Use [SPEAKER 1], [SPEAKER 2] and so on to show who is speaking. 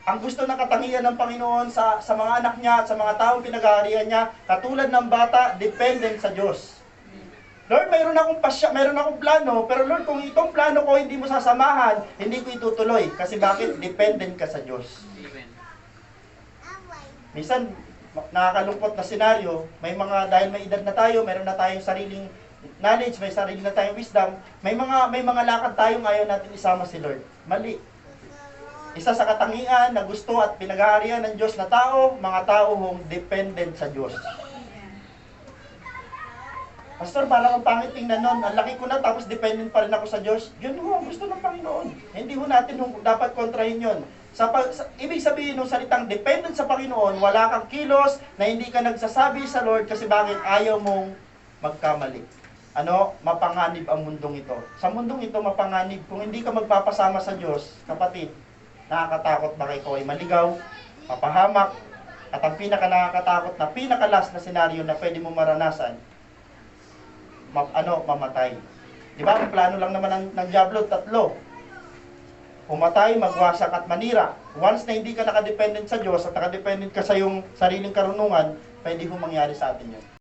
[SPEAKER 1] ang gusto ng katangian ng Panginoon sa mga anak niya at sa mga taong pinag-aarihan niya, katulad ng bata, dependent sa Diyos. Lord, mayroon akong plano, pero Lord, kung itong plano ko hindi mo sasamahan, hindi ko itutuloy. Kasi bakit? Dependent ka sa Diyos. Minsan, nakakalungkot na senaryo, dahil may edad na tayo, mayroon na tayong sariling knowledge, may sarili na tayong wisdom, may mga lakad tayong ayaw natin isama si Lord. Mali. Isa sa katangian na gusto at pinag-aarihan ng Diyos na tao, mga taong dependent sa Diyos. Pastor, parang ang pangit tingnan nun. Ang laki ko na tapos dependent pa rin ako sa Diyos. Yun ho, ang gusto ng Panginoon. Hindi ho natin dapat kontrahin yun. Ibig sabihin ng salitang dependent sa Panginoon, wala kang kilos na hindi ka nagsasabi sa Lord kasi bakit ayaw mong magkamali. Mapanganib ang mundong ito. Sa mundong ito, mapanganib. Kung hindi ka magpapasama sa Diyos, kapatid, nakakatakot ba ikaw ay maligaw, mapahamak, at ang nakakatakot na pinakalas na senaryo na pwede mo maranasan, mamatay. Di ba? Ang plano lang naman ng Diablo, 3. Pumatay, magwasak at manira. Once na hindi ka nakadependent sa Diyos at nakadependent ka sa iyong sariling karunungan, pwede ho mangyari sa atin yun.